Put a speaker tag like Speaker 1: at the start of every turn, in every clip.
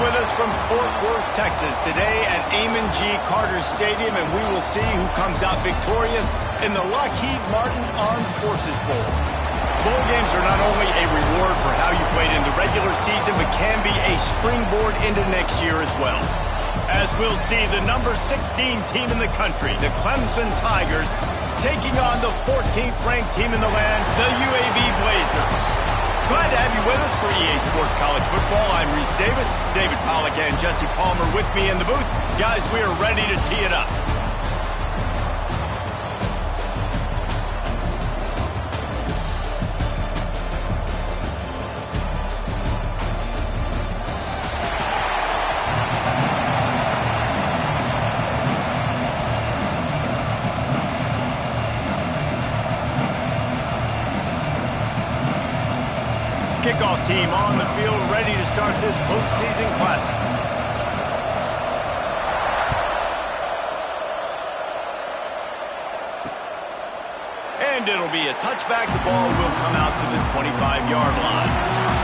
Speaker 1: with us from Fort Worth, Texas, today at Amon G. Carter Stadium, and we will see who comes out victorious in the Lockheed Martin Armed Forces Bowl. Bowl games are not only a reward for how you played in the regular season, but can be a springboard into next year as well. As we'll see, the number 16 team in the country, the Clemson Tigers, taking on the 14th ranked team in the land, the UAB Blazers. Glad to have you with us for EA Sports College Football. I'm Reese Davis, David Pollack and Jesse Palmer with me in the booth. Guys, we are ready to tee it up. Kickoff team on the field, ready to start this postseason classic. And it'll be a touchback. The ball will come out to the 25-yard line.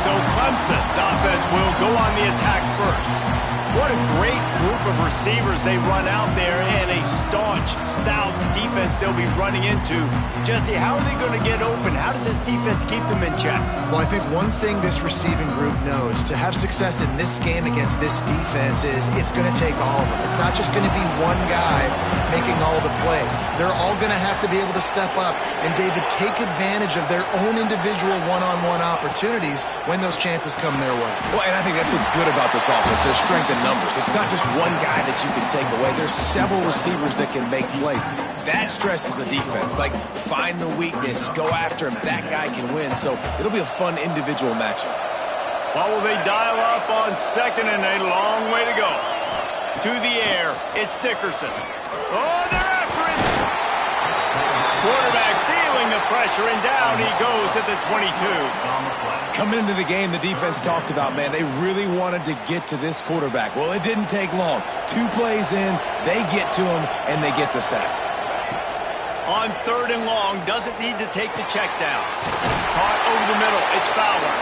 Speaker 1: So Clemson's offense will go on the attack first. What a great group of receivers they run out there, and a staunch, stout defense they'll be running into. Jesse, how are they going to get open? How does this defense keep them in check?
Speaker 2: Well, I think one thing this receiving group knows, to have success in this game against this defense, is it's going to take all of them. It's not just going to be one guy making all the plays. They're all going to have to be able to step up and, David, take advantage of their own individual one-on-one opportunities when those chances come their way.
Speaker 3: Well, and I think that's what's good about this offense, their strength in numbers. It's not just one guy that you can take away. There's several receivers that can make plays. That stresses the defense. Like, find the weakness, go after him. That guy can win. So it'll be a fun individual matchup.
Speaker 1: Well, will they dial up on second and a long way to go? To the air, it's Dickerson. Oh, they're after him! Quarterback feeling the pressure, and down he goes at the 22.
Speaker 3: Coming into the game, the defense talked about, man, they really wanted to get to this quarterback. Well, it didn't take long. 2 plays in, they get to him, and they get the sack.
Speaker 1: On third and long, doesn't need to take the check down. Caught over the middle, it's Fowler.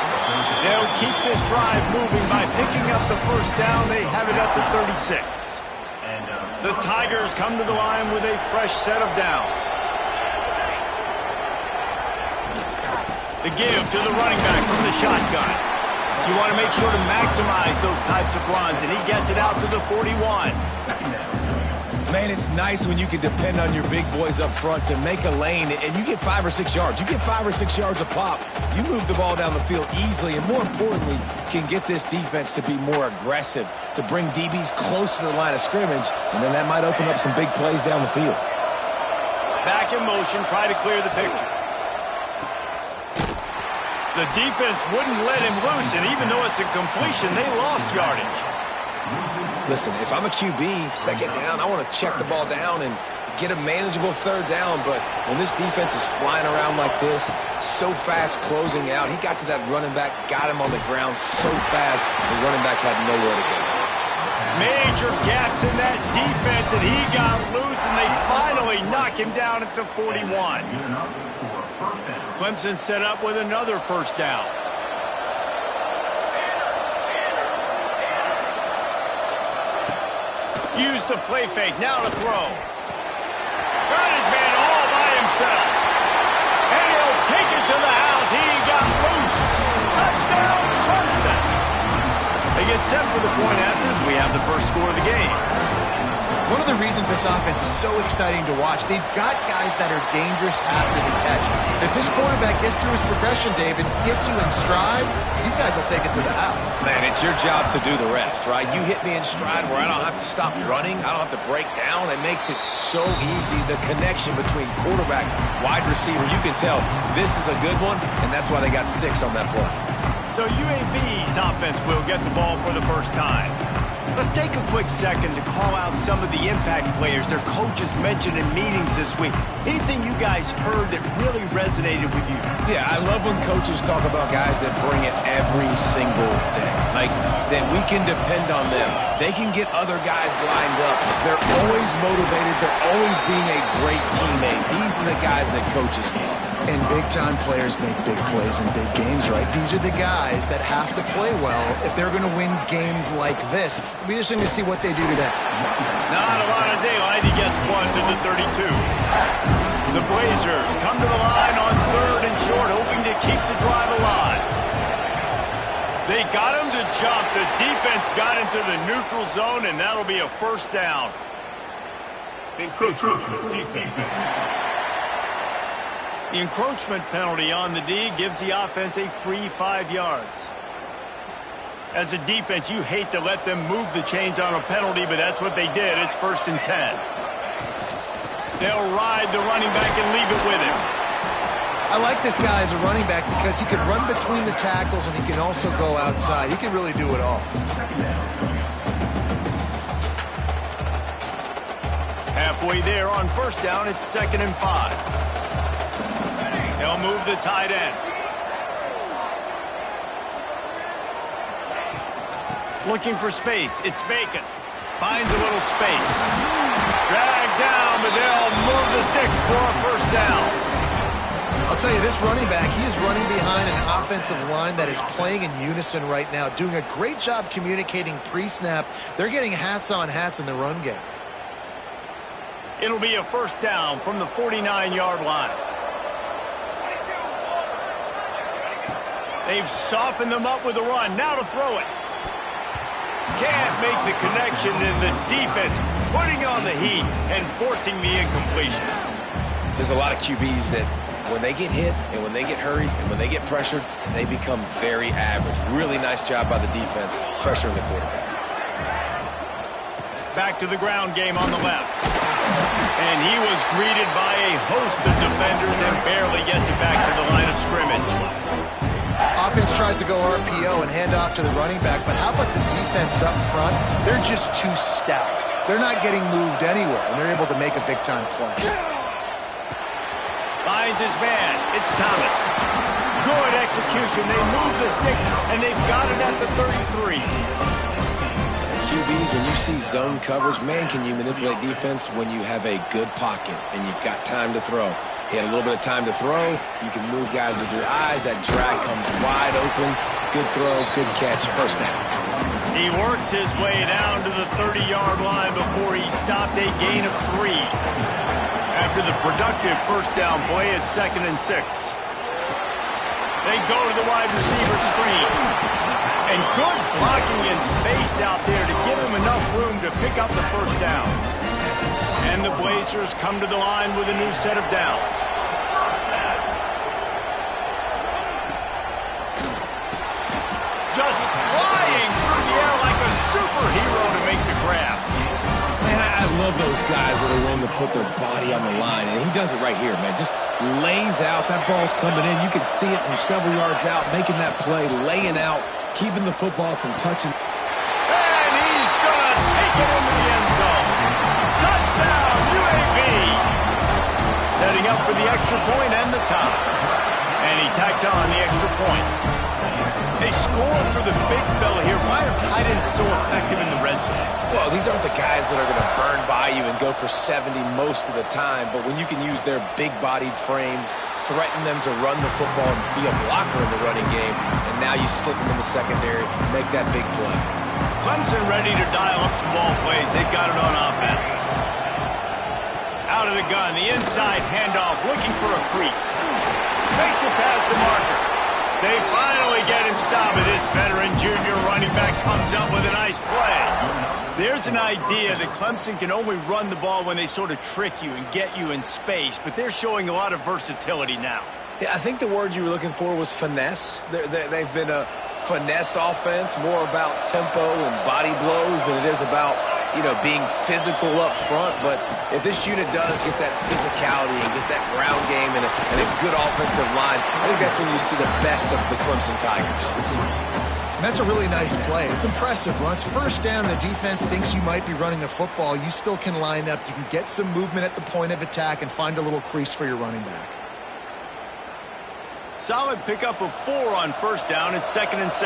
Speaker 1: They'll keep this drive moving by picking up the first down. They have it at the 36. The Tigers come to the line with a fresh set of downs. The give to the running back from the shotgun. You want to make sure to maximize those types of runs, and he gets it out to the 41.
Speaker 3: Man, it's nice when you can depend on your big boys up front to make a lane, and you get 5 or 6 yards. You get 5 or 6 yards a pop. You move the ball down the field easily, and more importantly, can get this defense to be more aggressive, to bring DBs close to the line of scrimmage, and then that might open up some big plays down the field.
Speaker 1: Back in motion, try to clear the picture. The defense wouldn't let him loose, and even though it's a completion, they lost yardage.
Speaker 3: Listen, if I'm a QB, second down, I want to check the ball down and get a manageable third down, but when this defense is flying around like this, so fast closing out, he got to that running back, got him on the ground so fast, the running back had nowhere to go.
Speaker 1: Major gaps in that defense, and he got loose, and they finally knock him down at the 41. Clemson set up with another first down. Use the play fake, now to throw. Got his man all by himself. And he'll take it to the house. He got loose. Touchdown, Clemson. They get set for the point after as we have the first score of the game.
Speaker 2: One of the reasons this offense is so exciting to watch, they've got guys that are dangerous after the catch. If this quarterback gets through his progression, David, gets you in stride, these guys will take it to the house.
Speaker 3: Man, it's your job to do the rest, right? You hit me in stride where I don't have to stop running. I don't have to break down. It makes it so easy. The connection between quarterback, wide receiver, you can tell this is a good one, and that's why they got 6 on that play.
Speaker 1: So UAB's offense will get the ball for the first time. Let's take a quick second to call out some of the impact players their coaches mentioned in meetings this week. Anything you guys heard that really resonated with you?
Speaker 3: Yeah, I love when coaches talk about guys that bring it every single day. Like, that we can depend on them. They can get other guys lined up. They're always motivated. They're always being a great teammate. These are the guys that coaches love.
Speaker 2: And big-time players make big plays in big games, right? These are the guys that have to play well if they're going to win games like this. It'll be interesting to see what they do today.
Speaker 1: Not a lot of daylight. He gets one to the 32. The Blazers come to the line on 3rd and short, hoping to keep the drive alive. They got him to jump. The defense got into the neutral zone, and that'll be a first down. Encroachment defense. The encroachment penalty on the D gives the offense a free 5 yards. As a defense, you hate to let them move the chains on a penalty, but that's what they did. It's 1st and 10. They'll ride the running back and leave it with him.
Speaker 2: I like this guy as a running back because he can run between the tackles and he can also go outside. He can really do it all.
Speaker 1: Halfway there on 1st down, it's 2nd and 5. They'll move the tight end. Looking for space. It's Bacon. Finds a little space. Dragged down, but they'll move the sticks for a 1st down.
Speaker 2: I'll tell you, this running back, he is running behind an offensive line that is playing in unison right now, doing a great job communicating pre-snap. They're getting hats on hats in the run game.
Speaker 1: It'll be a 1st down from the 49-yard line. They've softened them up with a run. Now to throw it. Can't make the connection, and the defense putting on the heat and forcing the incompletion.
Speaker 3: There's a lot of QBs that when they get hit and when they get hurried and when they get pressured, they become very average. Really nice job by the defense pressuring the quarterback.
Speaker 1: Back to the ground game on the left. And he was greeted by a host of defenders and barely gets it back to the line of scrimmage.
Speaker 2: Offense tries to go RPO and hand off to the running back, but how about the defense up front? They're just too stout. They're not getting moved anywhere, and they're able to make a big-time play.
Speaker 1: Finds his man. It's Thomas. Good execution. They move the sticks, and they've got it at the 33.
Speaker 3: QBs, when you see zone coverage, man, can you manipulate defense when you have a good pocket and you've got time to throw. He had a little bit of time to throw. You can move guys with your eyes. That drag comes wide open. Good throw, good catch, 1st down.
Speaker 1: He works his way down to the 30-yard line before he stopped a gain of 3. After the productive 1st down play, it's 2nd and 6. They go to the wide receiver screen. And good blocking in space out there to give him enough room to pick up the 1st down. And the Blazers come to the line with a new set of downs. Just flying through the air like a superhero to make the grab.
Speaker 3: Man, I love those guys that are willing to put their body on the line. And he does it right here, man. Just lays out. That ball's coming in. You can see it from several yards out, making that play, laying out, keeping the football from touching.
Speaker 1: And he's going to take it into the end zone. Touchdown, UAB. Setting up for the extra point and the tie. And he tacks on the extra point. They score for the big fella here. Why are tight ends so effective in the red zone?
Speaker 3: Well, these aren't the guys that are going to burn by you and go for 70 most of the time, but when you can use their big-bodied frames, threaten them to run the football and be a blocker in the running game, and now you slip them in the secondary, make that big play.
Speaker 1: Clemson ready to dial up some ball plays. They've got it on offense. Out of the gun, the inside handoff, looking for a crease. Makes it past the marker. They finally get him stopped, and this veteran junior running back comes up with a nice play. There's an idea that Clemson can only run the ball when they sort of trick you and get you in space, but they're showing a lot of versatility now.
Speaker 3: Yeah, I think the word you were looking for was finesse. They've been a finesse offense, more about tempo and body blows than it is about, being physical up front. But if this unit does get that physicality and get that ground game and a good offensive line, I think that's when you see the best of the Clemson Tigers.
Speaker 2: And that's a really nice play. It's impressive. Once first down, the defense thinks you might be running the football. You still can line up. You can get some movement at the point of attack and find a little crease for your running back.
Speaker 1: Solid pickup of 4 on first down. It's 2nd and 6.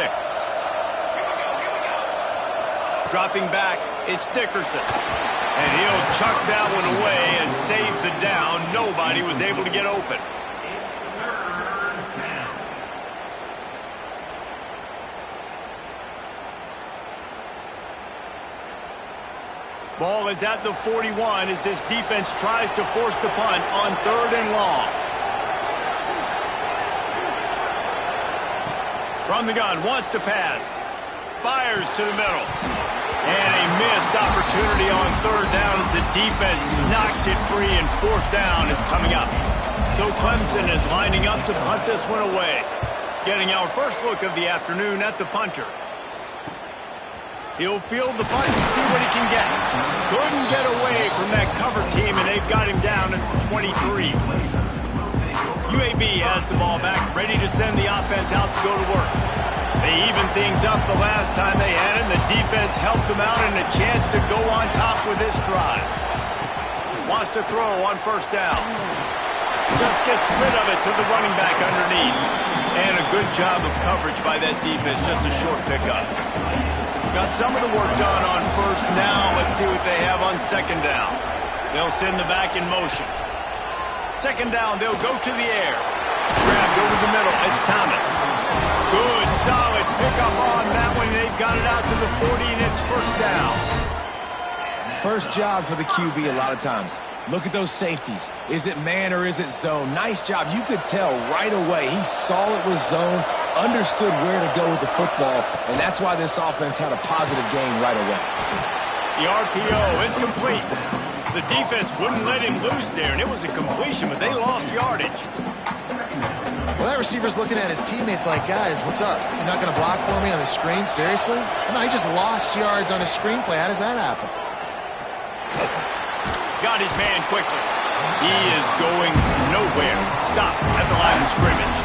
Speaker 1: Dropping back, it's Dickerson. And he'll chuck that one away and save the down. Nobody was able to get open. Ball is at the 41 as this defense tries to force the punt on 3rd and long. From the gun, wants to pass. Fires to the middle. And a missed opportunity on 3rd down as the defense knocks it free and 4th down is coming up. So Clemson is lining up to punt this one away. Getting our first look of the afternoon at the punter. He'll field the punt and see what he can get. Couldn't get away from that cover team, and they've got him down at the 23. UAB has the ball back, ready to send the offense out to go to work. They evened things up the last time they had it, and the defense helped them out and a chance to go on top with this drive. Wants to throw on first down. Just gets rid of it to the running back underneath. And a good job of coverage by that defense, just a short pickup. Got some of the work done on first. Now let's see what they have on 2nd down. They'll send the back in motion. 2nd down, they'll go to the air. Grabbed over the middle. It's Thomas. Good, solid pickup on that one. They've got it out to the 40, and it's first down.
Speaker 3: First job for the QB a lot of times. Look at those safeties. Is it man or is it zone? Nice job. You could tell right away. He saw it was zone, understood where to go with the football, and that's why this offense had a positive gain right away.
Speaker 1: The RPO, it's complete. The defense wouldn't let him loose there, and it was a completion, but they lost yardage.
Speaker 2: Well, that receiver's looking at his teammates like, guys, what's up? You're not going to block for me on the screen? Seriously? No, he just lost yards on a screenplay. How does that happen?
Speaker 1: Got his man quickly. He is going nowhere. Stop at the line of scrimmage.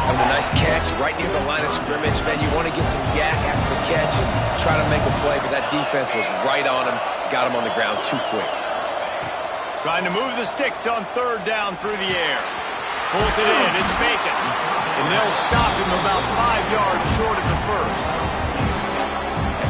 Speaker 3: That was a nice catch right near the line of scrimmage. Man, you want to get some yak after the catch and try to make a play, but that defense was right on him. Got him on the ground too quick.
Speaker 1: Trying to move the sticks on 3rd down through the air. Pulls it in. It's Bacon. And they'll stop him about 5 yards short of the first.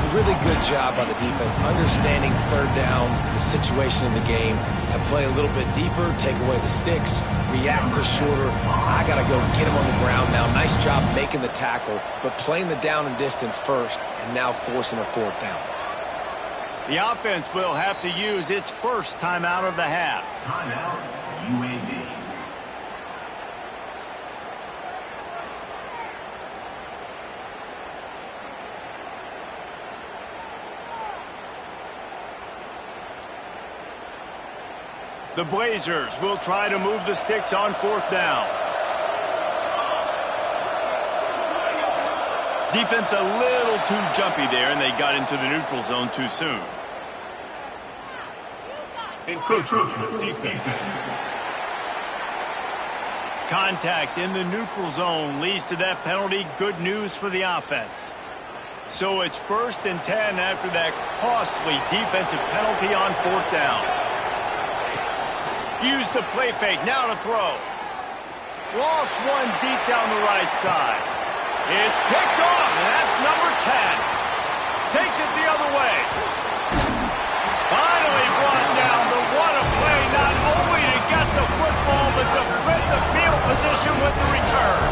Speaker 3: Really good job by the defense, understanding 3rd down, the situation in the game, and play a little bit deeper, take away the sticks, react to shorter. I got to go get him on the ground now. Nice job making the tackle, but playing the down and distance first, and now forcing a 4th down.
Speaker 1: The offense will have to use its first timeout of the half.
Speaker 4: Timeout, UAB.
Speaker 1: The Blazers will try to move the sticks on 4th down. Defense a little too jumpy there, and they got into the neutral zone too soon.
Speaker 4: Encroachment defense.
Speaker 1: Contact in the neutral zone leads to that penalty. Good news for the offense. So it's 1st and 10 after that costly defensive penalty on 4th down. Use the play fake, now to throw. Lost one deep down the right side. It's picked off, and that's number 10. Takes it the other way. Finally brought down. The what a play, not only to get the football, but to flip the field position with the return.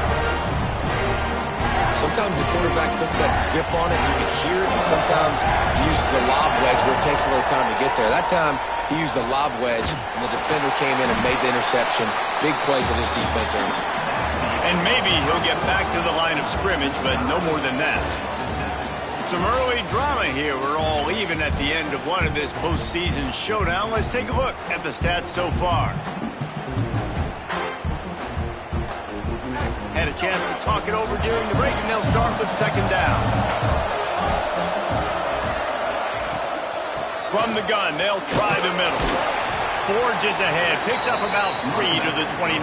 Speaker 3: Sometimes the quarterback puts that zip on it, and you can hear it, and sometimes he uses the lob wedge where it takes a little time to get there. That time, he used the lob wedge, and the defender came in and made the interception. Big play for this defense early.
Speaker 1: And maybe he'll get back to the line of scrimmage, but no more than that. Some early drama here. We're all even at the end of one of this postseason showdown. Let's take a look at the stats so far. Had a chance to talk it over during the break, and they'll start with 2nd down. From the gun, they'll try the middle. Forges ahead, picks up about 3 to the 29.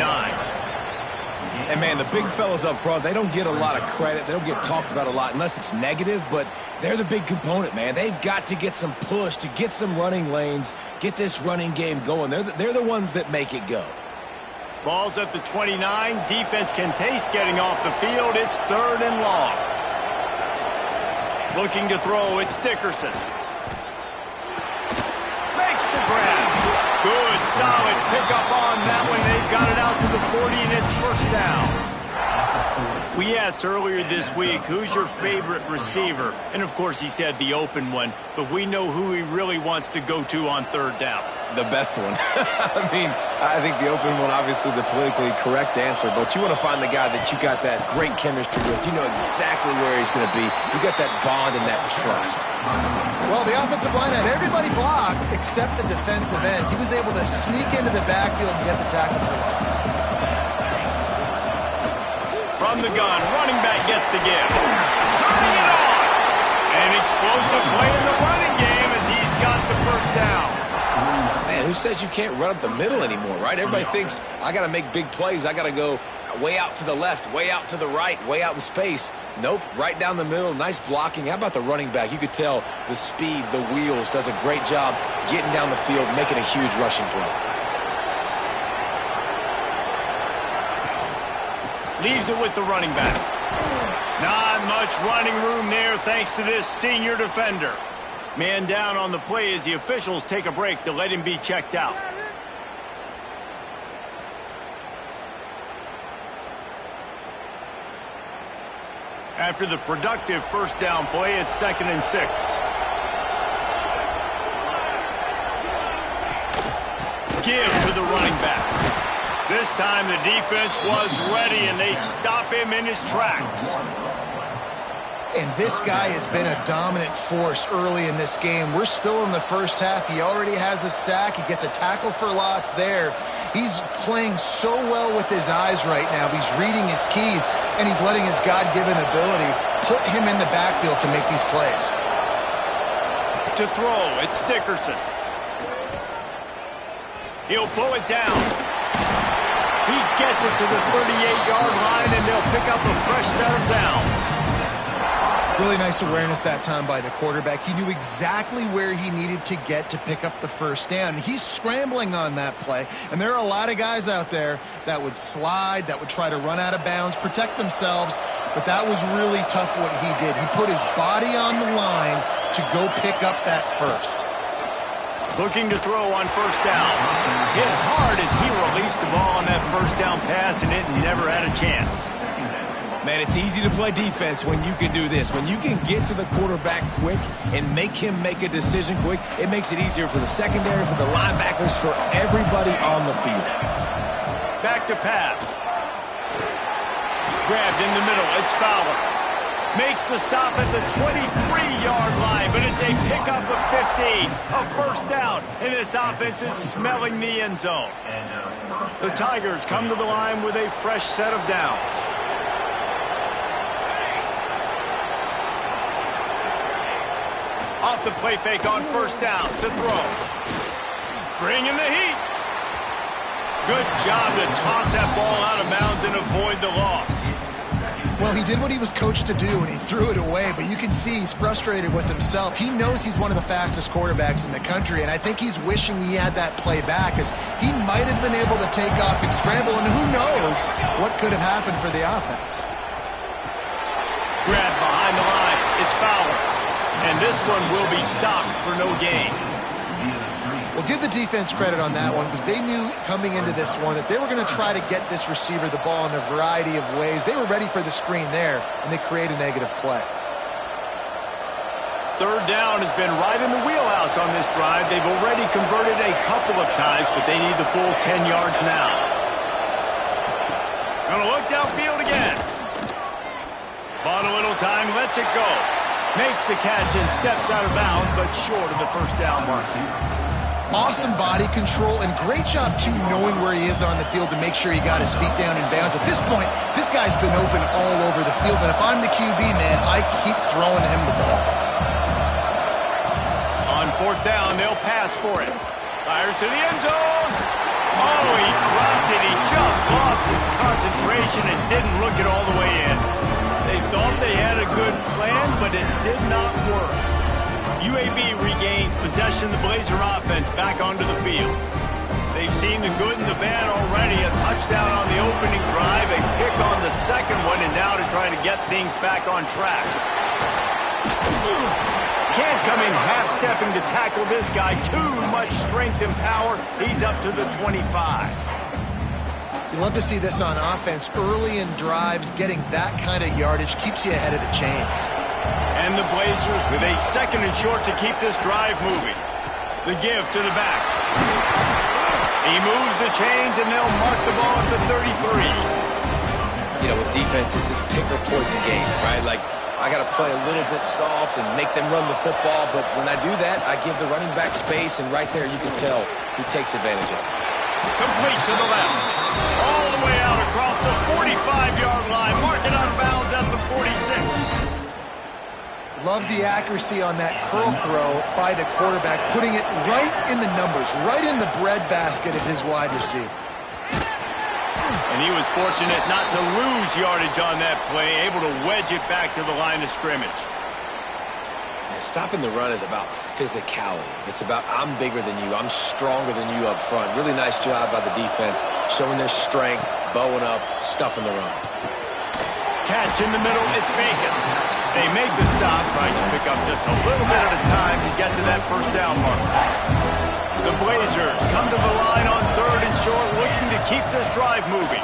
Speaker 3: And, man, the big fellas up front, they don't get a lot of credit. They don't get talked about a lot unless it's negative, but they're the big component, man. They've got to get some push, to get some running lanes, get this running game going. They're the ones that make it go.
Speaker 1: Ball's at the 29. Defense can taste getting off the field. It's 3rd and long. Looking to throw, it's Dickerson. Makes the grab. Good, solid pickup on that one. They've got it out to the 40, and it's 1st down. We asked earlier this week, who's your favorite receiver? And, of course, he said the open one, but we know who he really wants to go to on 3rd down.
Speaker 3: The best one. I mean, I think the open one, obviously the politically correct answer, but you want to find the guy that you got that great chemistry with. You know exactly where he's going to be. You got that bond and that trust.
Speaker 2: Well, the offensive line had everybody blocked except the defensive end. He was able to sneak into the backfield and get the tackle for loss.
Speaker 1: From the gun, running back gets to give. Turning it on! An explosive play in the running game as he's got the 1st down.
Speaker 3: Man, who says you can't run up the middle anymore, right? Everybody thinks, I got to make big plays. I got to go way out to the left, way out to the right, way out in space. Nope, right down the middle, nice blocking. How about the running back? You could tell the speed, the wheels, does a great job getting down the field, making a huge rushing play.
Speaker 1: Leaves it with the running back. Not much running room there thanks to this senior defender. Man down on the play as the officials take a break to let him be checked out. After the productive 1st down play, it's 2nd and 6. Give to the running back. This time the defense was ready, and they stop him in his tracks.
Speaker 2: And this guy has been a dominant force early in this game. We're still in the 1st half. He already has a sack. He gets a tackle for loss there. He's playing so well with his eyes right now. He's reading his keys, and he's letting his God-given ability put him in the backfield to make these plays.
Speaker 1: To throw, it's Dickerson. He'll pull it down. He gets it to the 38-yard line, and they'll pick up a fresh set of downs.
Speaker 2: Really nice awareness that time by the quarterback. He knew exactly where he needed to get to pick up the 1st down. He's scrambling on that play, and there are a lot of guys out there that would slide, that would try to run out of bounds, protect themselves, but that was really tough what he did. He put his body on the line to go pick up that 1st.
Speaker 1: Looking to throw on 1st down. Hit hard as he released the ball on that 1st down pass, and it never had a chance.
Speaker 3: Man, it's easy to play defense when you can do this. When you can get to the quarterback quick and make him make a decision quick, it makes it easier for the secondary, for the linebackers, for everybody on the field.
Speaker 1: Back to pass. Grabbed in the middle. It's Fowler. Makes the stop at the 23-yard line, but it's a pickup of 15. A 1st down, and this offense is smelling the end zone. The Tigers come to the line with a fresh set of downs. Off the play fake on 1st down to throw. Bring in the heat. Good job to toss that ball out of bounds and avoid the loss.
Speaker 2: Well, he did what he was coached to do, and he threw it away, but you can see he's frustrated with himself. He knows he's one of the fastest quarterbacks in the country, and I think he's wishing he had that play back, because he might have been able to take off and scramble, and who knows what could have happened for the offense.
Speaker 1: Grabbed behind the line. It's Fowler. And this one will be stopped for no gain.
Speaker 2: Well, give the defense credit on that one, because they knew coming into this one that they were going to try to get this receiver the ball in a variety of ways. They were ready for the screen there, and they create a negative play.
Speaker 1: 3rd down has been right in the wheelhouse on this drive. They've already converted a couple of times, but they need the full 10 yards now. Gonna look downfield again. Bought a little time, lets it go. Makes the catch and steps out of bounds, but short of the 1st down mark.
Speaker 2: Awesome body control, and great job, too, knowing where he is on the field to make sure he got his feet down in bounds. At this point, this guy's been open all over the field, and if I'm the QB, man, I keep throwing him the ball.
Speaker 1: On 4th down, they'll pass for it. Fires to the end zone. Oh, he dropped it. He just lost his concentration and didn't look it all the way in. They thought they had a good plan, but it did not work. UAB regains possession of the Blazer offense back onto the field. They've seen the good and the bad already. A touchdown on the opening drive, a pick on the second one, and now to try to get things back on track. Can't come in half-stepping to tackle this guy. Too much strength and power. He's up to the 25.
Speaker 2: You love to see this on offense. Early in drives, getting that kind of yardage keeps you ahead of the chains.
Speaker 1: And the Blazers with a second and short to keep this drive moving. The give to the back. He moves the chains, and they'll mark the ball at the 33.
Speaker 3: You know, with defense, it's this pick or poison game, right? Like, I got to play a little bit soft and make them run the football, but when I do that, I give the running back space, and right there you can tell he takes advantage of it.
Speaker 1: Complete to the left. All the way out across the 45-yard line. Mark it out of bounds at the 46.
Speaker 2: Love the accuracy on that curl throw by the quarterback, putting it right in the numbers, right in the breadbasket of his wide receiver.
Speaker 1: And he was fortunate not to lose yardage on that play, able to wedge it back to the line of scrimmage.
Speaker 3: Yeah, stopping the run is about physicality. It's about I'm bigger than you, I'm stronger than you up front. Really nice job by the defense, showing their strength, bowing up, stuffing the run.
Speaker 1: Catch in the middle, it's Bacon. They make the stop, trying to pick up just a little bit at a time to get to that first down mark. The Blazers come to the line on third and short, looking to keep this drive moving.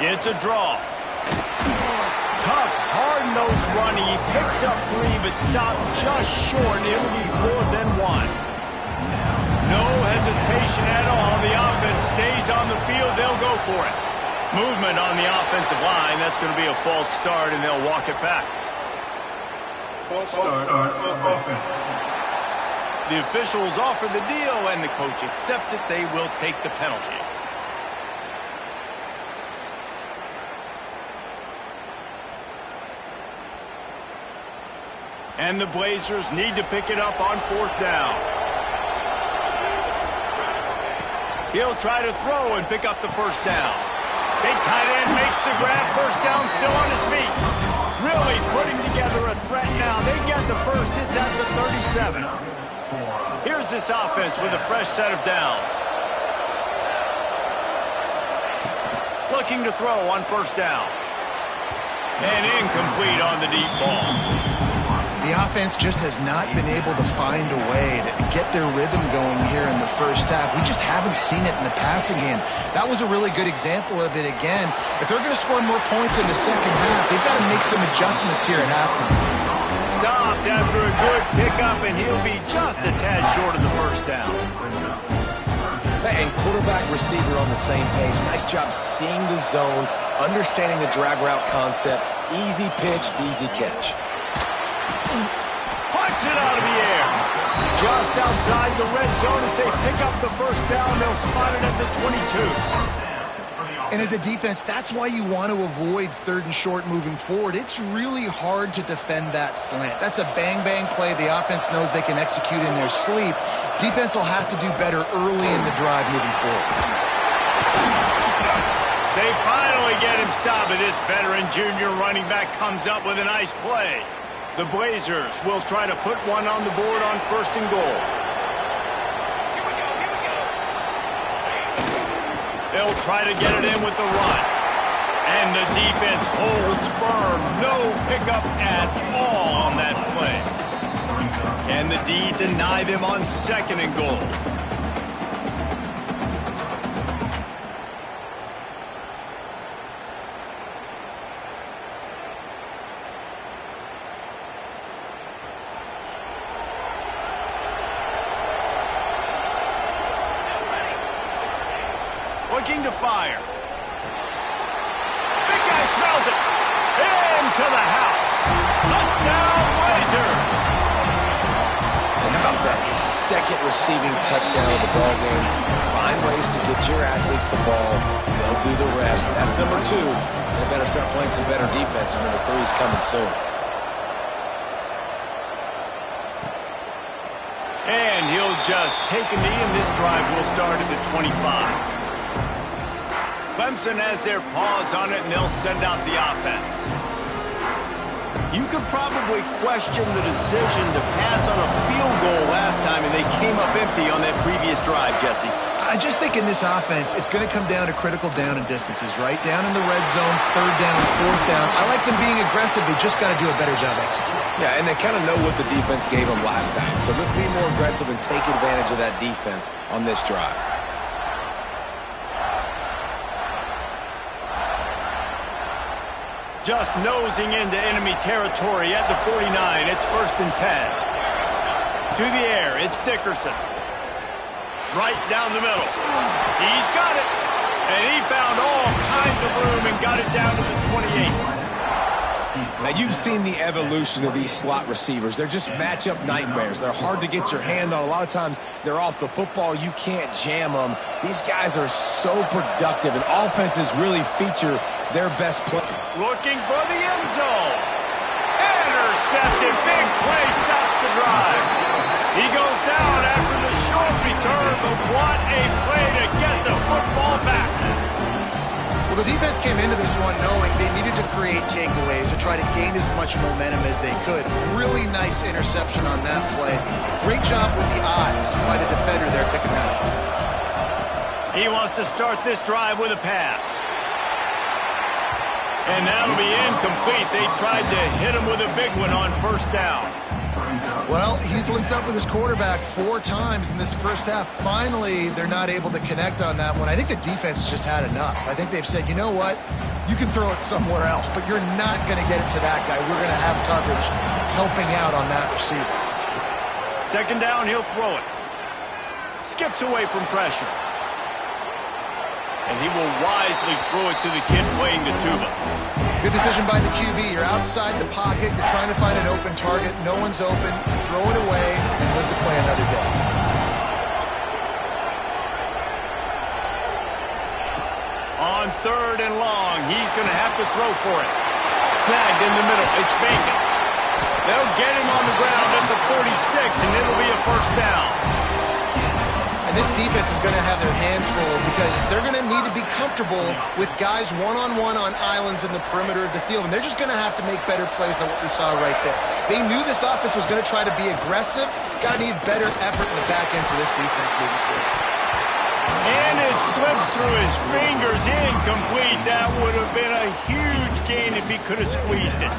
Speaker 1: It's a draw. Tough, hard-nosed running. He picks up 3, but stopped just short. It'll be 4th and 1. No hesitation at all. The offense stays on the field. They'll go for it. Movement on the offensive line. That's going to be a false start, and they'll walk it back.
Speaker 4: False start on offense.
Speaker 1: The officials offer the deal, and the coach accepts it. They will take the penalty. And the Blazers need to pick it up on 4th down. He'll try to throw and pick up the first down. Big tight end makes the grab. First down, still on his feet. Really putting together a threat now. They get the first. It's at the 37. Here's this offense with a fresh set of downs. Looking to throw on first down. And incomplete on the deep ball.
Speaker 2: The offense just has not been able to find a way to get their rhythm going here in the first half. We just haven't seen it in the passing game. That was a really good example of it again. If they're going to score more points in the second half, they've got to make some adjustments here at halftime.
Speaker 1: Stopped after a good pickup, and he'll be just a tad short of the first down.
Speaker 3: And quarterback receiver on the same page. Nice job seeing the zone, understanding the drag route concept. Easy pitch, easy catch.
Speaker 1: Punts it out of the air. Just outside the red zone as they pick up the first down. They'll spot it at the 22.
Speaker 2: And as a defense, that's why you want to avoid 3rd and short moving forward. It's really hard to defend that slant. That's a bang-bang play the offense knows they can execute in their sleep. Defense will have to do better early in the drive moving forward.
Speaker 1: They finally get him stopped, but this veteran junior running back comes up with a nice play. The Blazers will try to put one on the board on 1st and goal. They'll try to get it in with the run. And the defense holds firm. No pickup at all on that play. Can the D deny them on 2nd and goal? Looking to fire. Big guy smells it. Into the house. Touchdown, Blazers.
Speaker 3: And how about that? His 2nd receiving touchdown of the ball game. Find ways to get your athletes the ball. They'll do the rest. That's number 2. They better start playing some better defense. Number 3 is coming soon.
Speaker 1: And he'll just take a knee, and this drive will start at the 25. Clemson has their paws on it, and they'll send out the offense. You could probably question the decision to pass on a field goal last time, and they came up empty on that previous drive, Jesse.
Speaker 2: I just think in this offense, it's going to come down to critical down and distances, right? Down in the red zone, third down, fourth down. I like them being aggressive. They just got to do a better job executing.
Speaker 3: Yeah, and they kind of know what the defense gave them last time. So let's be more aggressive and take advantage of that defense on this drive.
Speaker 1: Just nosing into enemy territory at the 49. It's 1st and 10. To the air, it's Dickerson. Right down the middle. He's got it. And he found all kinds of room and got it down to the 28.
Speaker 3: Now, you've seen the evolution of these slot receivers. They're just matchup nightmares. They're hard to get your hand on. A lot of times, they're off the football. You can't jam them. These guys are so productive, and offenses really feature their best play.
Speaker 1: Looking for the end zone. Intercepted. Big play stops the drive. He goes down after the short return, but what a play to get the football back.
Speaker 2: Well, the defense came into this one knowing they needed to create takeaways to try to gain as much momentum as they could. Really nice interception on that play. Great job with the eyes by the defender there picking that off.
Speaker 1: He wants to start this drive with a pass. And that'll be incomplete. They tried to hit him with a big one on 1st down.
Speaker 2: Well, he's linked up with his quarterback 4 times in this first half. Finally, they're not able to connect on that one. I think the defense just had enough. I think they've said, you know what? You can throw it somewhere else, but you're not going to get it to that guy. We're going to have coverage helping out on that receiver.
Speaker 1: 2nd down, he'll throw it. Skips away from pressure. And he will wisely throw it to the kid playing the tuba.
Speaker 2: Good decision by the QB. You're outside the pocket. You're trying to find an open target. No one's open. Throw it away and live to play another day.
Speaker 1: On 3rd and long, he's going to have to throw for it. Snagged in the middle. It's Bacon. They'll get him on the ground at the 46, and it'll be a 1st down.
Speaker 2: And this defense is going to have their hands full because they're going to need to be comfortable with guys one-on-one on islands in the perimeter of the field. And they're just going to have to make better plays than what we saw right there. They knew this offense was going to try to be aggressive. Got to need better effort in the back end for this defense moving forward.
Speaker 1: And it slips through his fingers, incomplete. That would have been a huge gain if he could have squeezed it.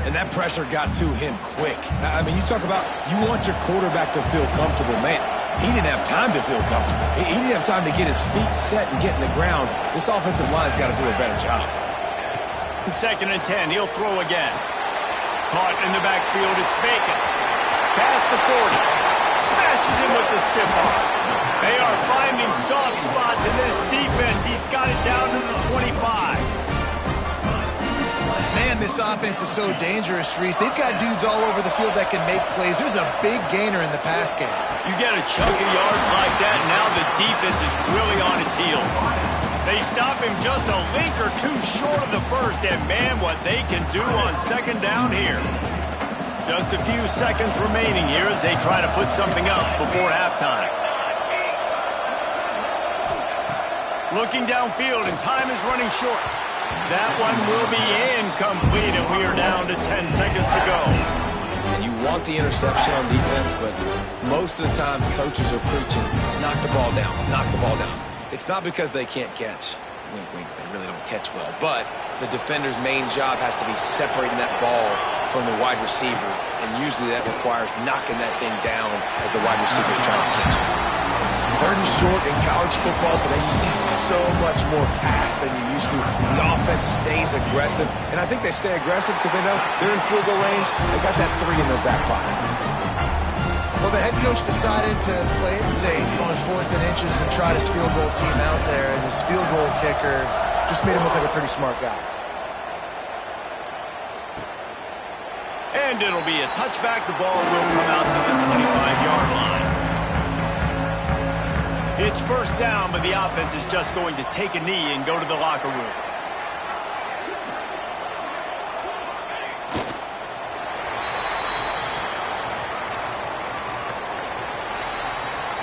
Speaker 3: And that pressure got to him quick. I mean, you talk about you want your quarterback to feel comfortable, man. He didn't have time to feel comfortable. He didn't have time to get his feet set and get in the ground. This offensive line's got to do a better job.
Speaker 1: 2nd and 10, he'll throw again. Caught in the backfield, it's Bacon. Past the 40. Smashes him with the stiff arm. They are finding soft spots in this defense. He's got it down to the 25.
Speaker 2: Man, this offense is so dangerous, Reese. They've got dudes all over the field that can make plays. There's a big gainer in the pass game.
Speaker 1: You get a chunk of yards like that, and now the defense is really on its heels. They stop him just a link or two short of the first, and man, what they can do on 2nd down here. Just a few seconds remaining here as they try to put something up before halftime. Looking downfield, and time is running short. That one will be incomplete, and we are down to 10 seconds to go.
Speaker 3: And you want the interception on defense, but most of the time coaches are preaching, knock the ball down, knock the ball down. It's not because they can't catch. Wink, wink, they really don't catch well. But the defender's main job has to be separating that ball from the wide receiver, and usually that requires knocking that thing down as the wide receiver's trying to catch it. 3rd and short in college football today, you see so much more pass than you used to. The offense stays aggressive, and I think they stay aggressive because they know they're in field goal range. They got that 3 in their back pocket.
Speaker 2: Well, the head coach decided to play it safe on 4th and inches and trot his field goal team out there, and his field goal kicker just made him look like a pretty smart guy.
Speaker 1: And it'll be a touchback. The ball will come out to the 25-yard line. It's 1st down, but the offense is just going to take a knee and go to the locker room.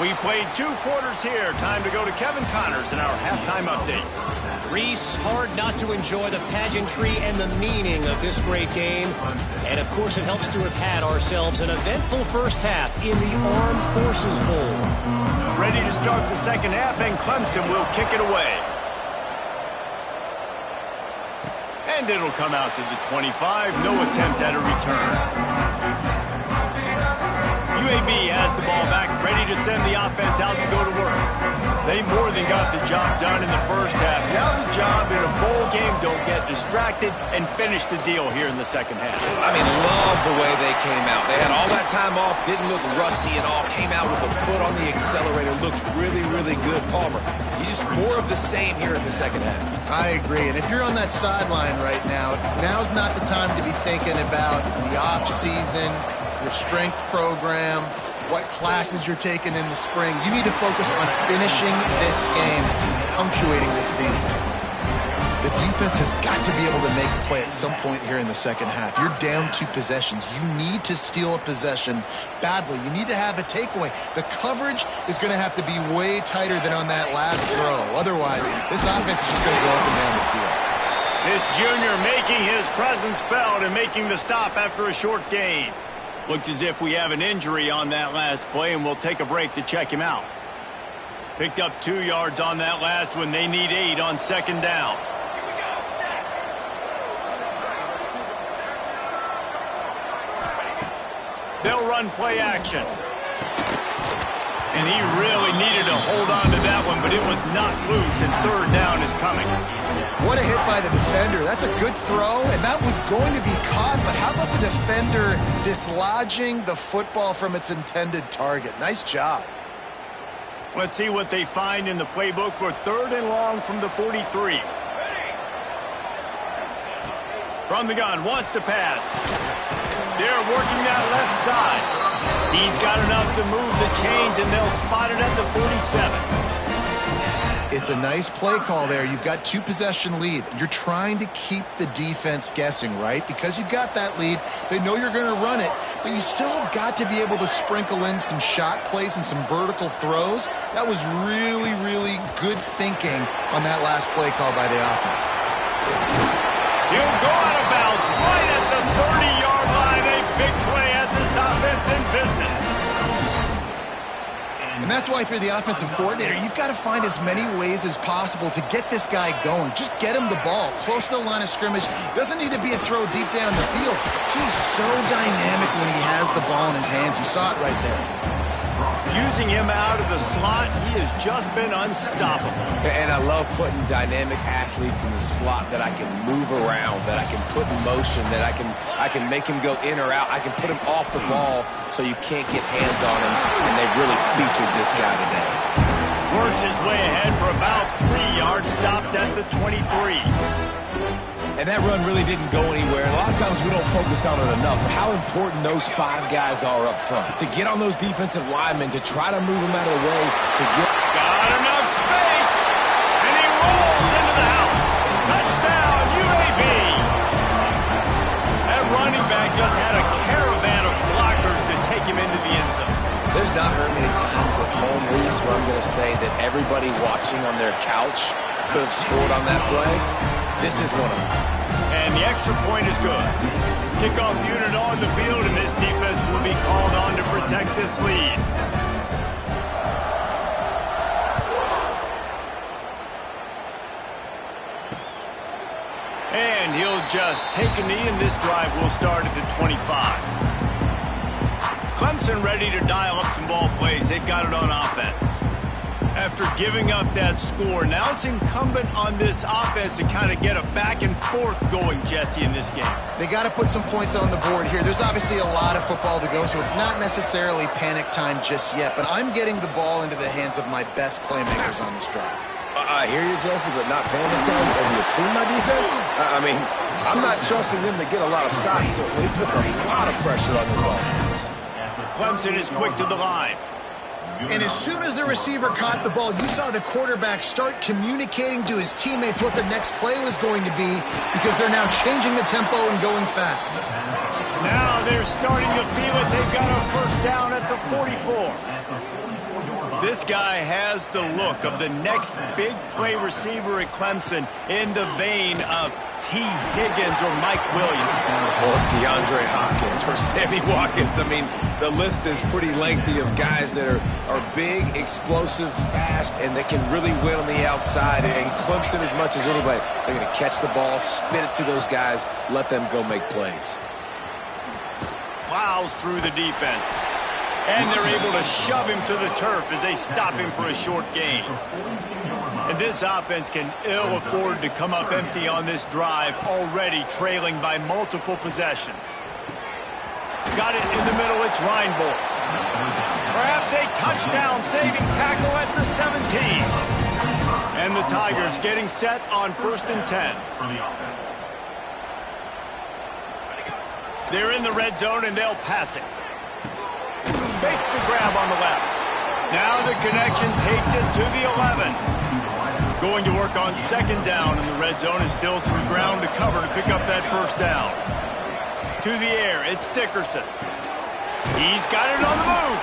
Speaker 1: We played 2 quarters here. Time to go to Kevin Connors in our halftime update.
Speaker 5: Reese, hard not to enjoy the pageantry and the meaning of this great game. And, of course, it helps to have had ourselves an eventful first half in the Armed Forces Bowl.
Speaker 1: Ready to start the second half, and Clemson will kick it away. And it'll come out to the 25. No attempt at a return. UAB has the ball back, ready to send the offense out to go to work. They more than got the job done in the first half. Now the job in a bowl game, don't get distracted and finish the deal here in the second half.
Speaker 3: I mean, love the way they came out. They had all that time off, didn't look rusty at all, came out with a foot on the accelerator, looked really, really good. Palmer, he's just more of the same here in the second half.
Speaker 2: I agree, and if you're on that sideline right now, now's not the time to be thinking about the off-season, your strength program, what classes you're taking in the spring. You need to focus on finishing this game, punctuating this season. The defense has got to be able to make a play at some point here in the second half. You're down 2 possessions. You need to steal a possession badly. You need to have a takeaway. The coverage is going to have to be way tighter than on that last throw. Otherwise, this offense is just going to go up and down the field.
Speaker 1: This junior making his presence felt and making the stop after a short gain. Looks as if we have an injury on that last play, and we'll take a break to check him out. Picked up 2 yards on that last one. They need 8 on second down. They'll run play action. And he really needed to hold on to that one, but it was not loose, and third down is coming.
Speaker 2: What a hit by the defender. That's a good throw, and that was going to be caught, but how about the defender dislodging the football from its intended target? Nice job.
Speaker 1: Let's see what they find in the playbook for third and long from the 43. From the gun, wants to pass. They're working that left side. He's got enough to move the chains, and they'll spot it at the 47.
Speaker 2: It's a nice play call there. You've got 2 possession lead. You're trying to keep the defense guessing, right? Because you've got that lead, they know you're going to run it, but you still have got to be able to sprinkle in some shot plays and some vertical throws. That was really, really good thinking on that last play call by the offense.
Speaker 1: He'll go out of bounds right at the 30-yard line. A big play as this offense in business.
Speaker 2: And that's why, if you're the offensive coordinator, you've got to find as many ways as possible to get this guy going. Just get him the ball close to the line of scrimmage. Doesn't need to be a throw deep down the field. He's so dynamic when he has the ball in his hands. You saw it right there.
Speaker 1: Using him out of the slot, he has just been unstoppable.
Speaker 3: And I love putting dynamic athletes in the slot that I can move around, that I can put in motion, that I can make him go in or out. I can put him off the ball so you can't get hands on him, and they've really featured this guy today.
Speaker 1: Works his way ahead for about 3 yards, stopped at the 23.
Speaker 3: And that run really didn't go anywhere. A lot of times we don't focus on it enough. How important those 5 guys are up front. To get on those defensive linemen, to try to move them out of the way, to get...
Speaker 1: Got enough space, and he rolls into the house. Touchdown, UAB. That running back just had a caravan of blockers to take him into the end zone.
Speaker 3: There's not very many times at home, Reese, where I'm going to say that everybody watching on their couch could have scored on that play. This is one of them.
Speaker 1: And the extra point is good. Kickoff unit on the field, and this defense will be called on to protect this lead. And he'll just take a knee, and this drive will start at the 25. Clemson ready to dial up some ball plays. They've got it on offense. After giving up that score, now it's incumbent on this offense to kind of get a back and forth going, Jesse, in this game.
Speaker 2: They got to put some points on the board here. There's obviously a lot of football to go, so it's not necessarily panic time just yet, but I'm getting the ball into the hands of my best playmakers on this drive.
Speaker 3: I hear you, Jesse, but not panic time. Have you seen my defense? I mean, I'm not trusting them to get a lot of stops, so it puts a lot of pressure on this offense.
Speaker 1: Clemson is quick to the line.
Speaker 2: And as soon as the receiver caught the ball, you saw the quarterback start communicating to his teammates what the next play was going to be, because they're now changing the tempo and going fast.
Speaker 1: Now they're starting to feel it. They've got a first down at the 44. This guy has the look of the next big play receiver at Clemson in the vein of T. Higgins or Mike Williams.
Speaker 3: Or DeAndre Hopkins or Sammy Watkins. I mean, the list is pretty lengthy of guys that are big, explosive, fast, and that can really win on the outside. And Clemson, as much as anybody, they're going to catch the ball, spin it to those guys, let them go make plays.
Speaker 1: Plows through the defense. And they're able to shove him to the turf as they stop him for a short gain. And this offense can ill afford to come up empty on this drive, already trailing by multiple possessions. Got it in the middle, it's Reinbold. Perhaps a touchdown-saving tackle at the 17. And the Tigers getting set on 1st and 10. They're in the red zone, and they'll pass it. Makes the grab on the left. Now the connection takes it to the 11. Going to work on 2nd down in the red zone, and still some ground to cover to pick up that 1st down. To the air, it's Dickerson. He's got it on the move.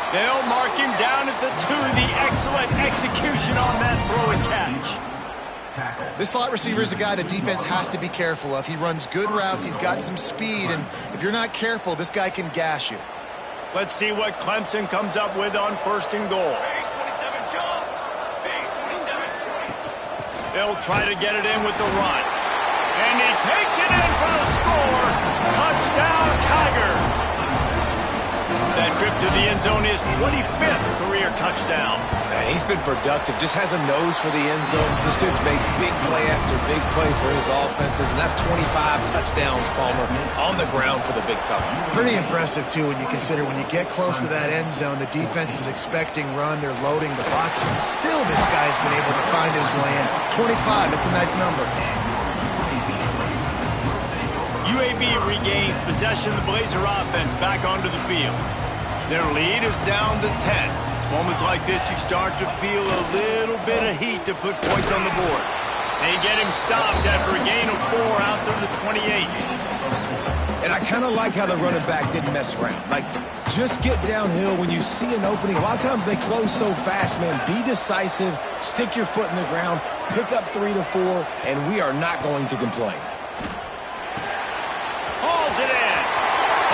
Speaker 1: They'll mark him down at the 2. The excellent execution on that throw and catch.
Speaker 2: This slot receiver is a guy the defense has to be careful of. He runs good routes, he's got some speed, and if you're not careful, this guy can gash you.
Speaker 1: Let's see what Clemson comes up with on 1st and goal. They'll try to get it in with the run. And he takes it in for the score. Touchdown, Tigers. That trip to the end zone is 25th career touchdown.
Speaker 3: Man, he's been productive, just has a nose for the end zone. This dude's made big play after big play for his offenses, and that's 25 touchdowns, Palmer, on the ground for the big fella.
Speaker 2: Pretty impressive, too, when you consider when you get close to that end zone, the defense is expecting run, they're loading the boxes. Still, this guy's been able to find his way in. 25, it's a nice number.
Speaker 1: UAB regains possession of the Blazer offense back onto the field. Their lead is down to 10. It's moments like this you start to feel a little bit of heat to put points on the board. They get him stopped after a gain of 4 out to the 28.
Speaker 3: And I kind of like how the running back didn't mess around. Like, just get downhill when you see an opening. A lot of times they close so fast, man. Be decisive, stick your foot in the ground, pick up 3 to 4, and we are not going to complain.
Speaker 1: Hauls it in.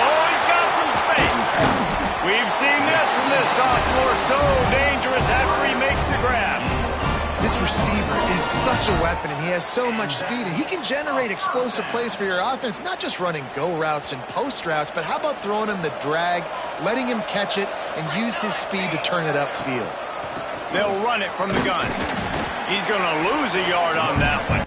Speaker 1: Oh, he's got some space. We've seen this from this sophomore, so dangerous after he makes the grab.
Speaker 2: This receiver is such a weapon, and he has so much speed, and he can generate explosive plays for your offense, not just running go routes and post routes, but how about throwing him the drag, letting him catch it, and use his speed to turn it upfield.
Speaker 1: They'll run it from the gun. He's going to lose a yard on that one.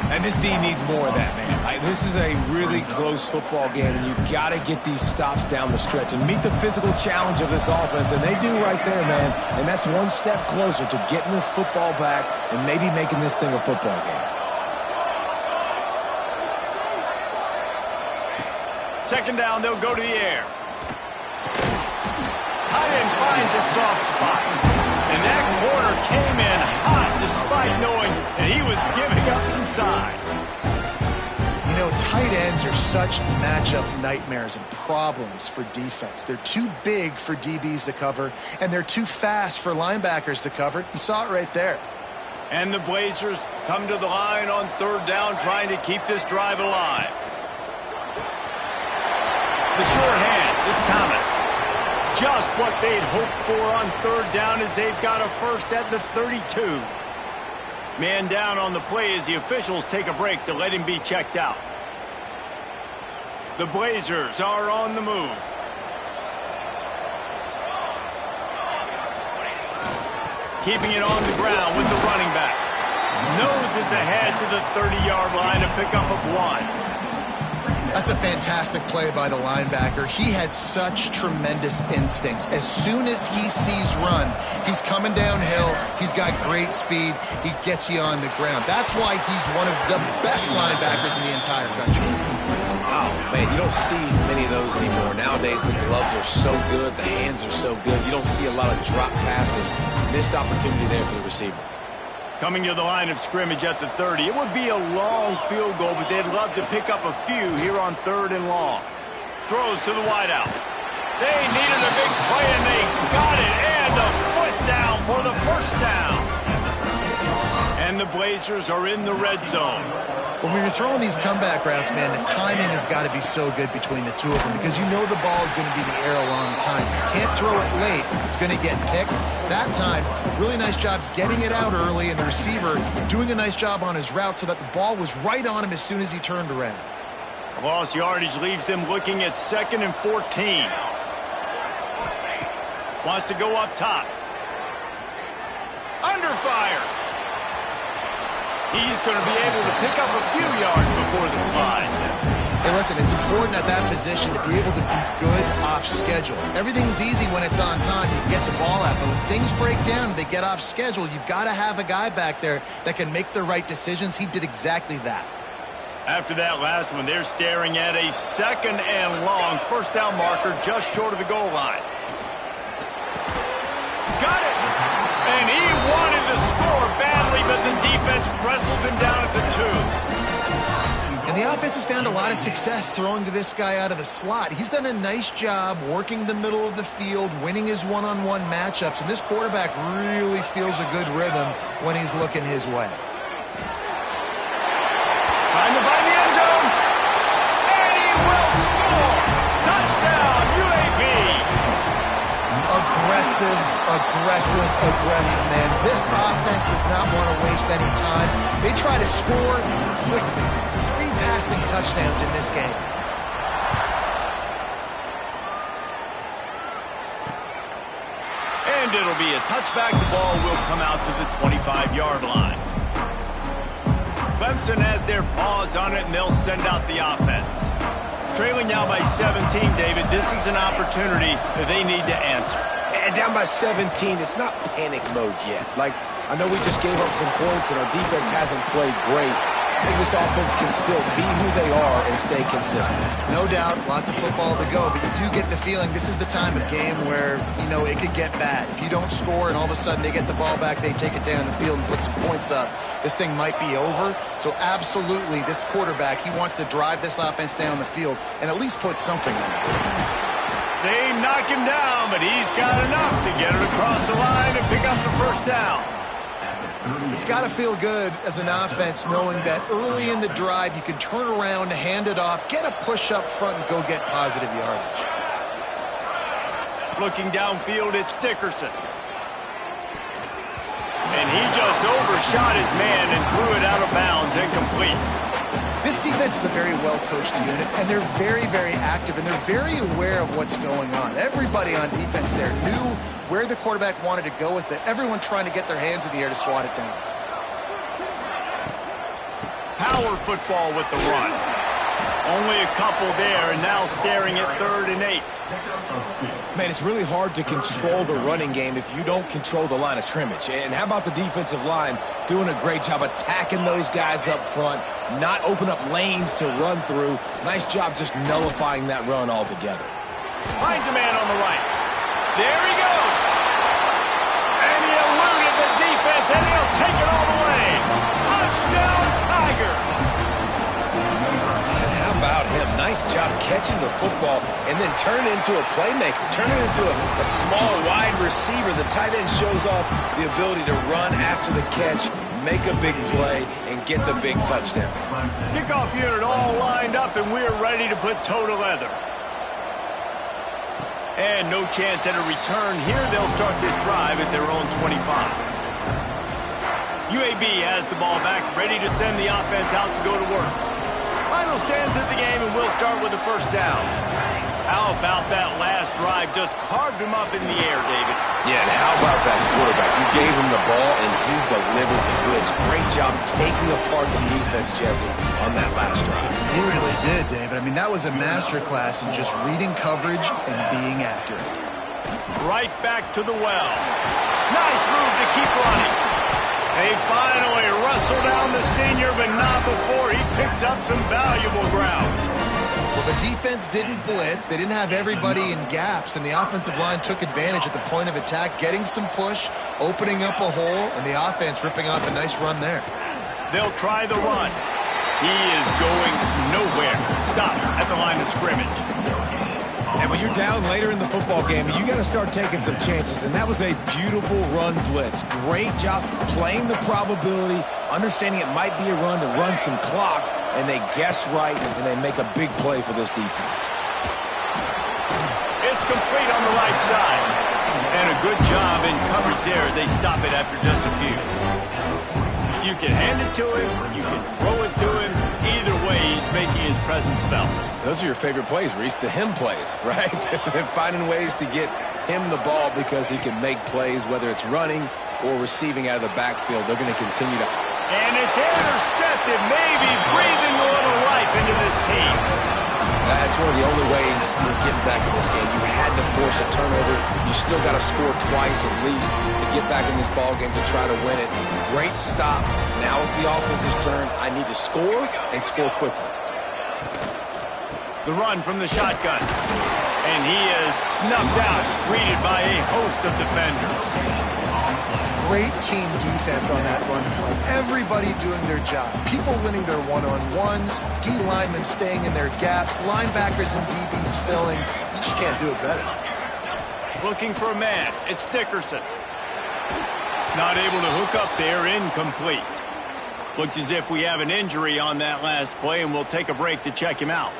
Speaker 3: And this D needs more of that, man. This is a really close football game, and you got to get these stops down the stretch and meet the physical challenge of this offense, and they do right there, man. And that's one step closer to getting this football back and maybe making this thing a football game.
Speaker 1: 2nd down, they'll go to the air. Tight end finds a soft spot. And that corner came in hot despite knowing that he was giving up some size.
Speaker 2: You know, tight ends are such matchup nightmares and problems for defense. They're too big for DBs to cover, and they're too fast for linebackers to cover. You saw it right there.
Speaker 1: And the Blazers come to the line on 3rd down, trying to keep this drive alive. The short hands, it's Thomas. Just what they'd hoped for on 3rd down as they've got a first at the 32. Man down on the play as the officials take a break to let him be checked out. The Blazers are on the move. Keeping it on the ground with the running back. Noses ahead to the 30-yard line, a pickup of 1.
Speaker 2: That's a fantastic play by the linebacker. He has such tremendous instincts. As soon as he sees run, he's coming downhill. He's got great speed. He gets you on the ground. That's why he's one of the best linebackers in the entire country.
Speaker 3: Oh, man, you don't see many of those anymore. Nowadays, the gloves are so good. The hands are so good. You don't see a lot of drop passes. Missed opportunity there for the receiver.
Speaker 1: Coming to the line of scrimmage at the 30. It would be a long field goal, but they'd love to pick up a few here on 3rd and long. Throws to the wideout. They needed a big play, and they got it. And the foot down for the first down. And the Blazers are in the red zone.
Speaker 2: When you're throwing these comeback routes, man, the timing has got to be so good between the two of them because you know the ball is going to be in the air a long time. You can't throw it late. It's going to get picked. That time, really nice job getting it out early, and the receiver doing a nice job on his route so that the ball was right on him as soon as he turned around.
Speaker 1: Lost yardage leaves them looking at 2nd and 14. Wants to go up top. Under fire. He's going to be able to pick up a few yards before the slide.
Speaker 2: Hey, listen, it's important at that position to be able to be good off schedule. Everything's easy when it's on time. You can get the ball out. But when things break down and they get off schedule, you've got to have a guy back there that can make the right decisions. He did exactly that.
Speaker 1: After that last one, they're staring at a 2nd and long. First down marker just short of the goal line. Got it! And he wanted to score badly, but the defense wrestles him down at the 2.
Speaker 2: And the offense has found a lot of success throwing to this guy out of the slot. He's done a nice job working the middle of the field, winning his one-on-one matchups, and this quarterback really feels a good rhythm when he's looking his way.
Speaker 1: Trying to find the end zone. And he will score! Touchdown, UAB!
Speaker 2: Aggressive, aggressive, aggressive, man. This offense does not want to waste any time. They try to score quickly. 3 passing touchdowns in this game.
Speaker 1: And it'll be a touchback. The ball will come out to the 25-yard line. Clemson has their paws on it, and they'll send out the offense. Trailing now by 17, David. This is an opportunity that they need to answer.
Speaker 3: And down by 17, it's not panic mode yet. Like, I know we just gave up some points and our defense hasn't played great. I think this offense can still be who they are and stay consistent.
Speaker 2: No doubt, lots of football to go, but you do get the feeling this is the time of game where, you know, it could get bad. If you don't score and all of a sudden they get the ball back, they take it down the field and put some points up, this thing might be over. So absolutely, this quarterback, he wants to drive this offense down the field and at least put something in it.
Speaker 1: They knock him down, but he's got enough to get it across the line and pick up the first down.
Speaker 2: It's got to feel good as an offense knowing that early in the drive you can turn around, hand it off, get a push up front, and go get positive yardage.
Speaker 1: Looking downfield, it's Dickerson. And he just overshot his man and threw it out of bounds, incomplete.
Speaker 2: This defense is a very well-coached unit, and they're very, very active, and they're very aware of what's going on. Everybody on defense there knew where the quarterback wanted to go with it. Everyone trying to get their hands in the air to swat it down.
Speaker 1: Power football with the run. Only a couple there, and now staring at 3rd and 8.
Speaker 3: Man, it's really hard to control the running game if you don't control the line of scrimmage. And how about the defensive line doing a great job attacking those guys up front, not open up lanes to run through. Nice job just nullifying that run altogether.
Speaker 1: Finds a man on the right. There he goes. And he eluded the defense, and he'll take it all the way. Touchdown, Tigers.
Speaker 3: How about him? Nice job catching the football and then turn it into a playmaker. Turn it into a small, wide receiver. The tight end shows off the ability to run after the catch, make a big play, and get the big touchdown.
Speaker 1: Kickoff unit all lined up, and we're ready to put toe to leather. And no chance at a return here. They'll start this drive at their own 25. UAB has the ball back, ready to send the offense out to go to work. Final stands of the game, and we'll start with the first down. How about that last drive? Just carved him up in the air, David.
Speaker 3: Yeah, and how about that quarterback? You gave him the ball, and he delivered the goods. Great job taking apart the defense, Jesse, on that last drive.
Speaker 2: He really did, David. I mean, that was a masterclass in just reading coverage and being accurate.
Speaker 1: Right back to the well. Nice move to keep running. They finally wrestle down the senior, but not before he picks up some valuable ground.
Speaker 2: Well, the defense didn't blitz. They didn't have everybody in gaps, and the offensive line took advantage at the point of attack, getting some push, opening up a hole, and the offense ripping off a nice run there.
Speaker 1: They'll try the run. He is going nowhere. Stop at the line of scrimmage.
Speaker 3: And when you're down later in the football game, you got to start taking some chances. And that was a beautiful run blitz. Great job playing the probability, understanding it might be a run to run some clock, and they guess right, and they make a big play for this defense.
Speaker 1: It's complete on the right side. And a good job in coverage there as they stop it after just a few. You can hand it to him. You can throw it to him. Either way, he's making his presence felt.
Speaker 3: Those are your favorite plays, Reese, the him plays, right? Finding ways to get him the ball because he can make plays, whether it's running or receiving out of the backfield. They're going to continue to...
Speaker 1: And it's intercepted, maybe breathing a little life into this team.
Speaker 3: That's one of the only ways you're getting back in this game. You had to force a turnover. You still got to score twice at least to get back in this ball game to try to win it. Great stop. Now it's the offense's turn. I need to score and score quickly.
Speaker 1: The run from the shotgun. And he is snuffed out, greeted by a host of defenders.
Speaker 2: Great team defense on that run play. Everybody doing their job. People winning their one-on-ones, D linemen staying in their gaps, linebackers and DBs filling. You just can't do it better.
Speaker 1: Looking for a man. It's Dickerson. Not able to hook up there, incomplete. Looks as if we have an injury on that last play, and we'll take a break to check him out.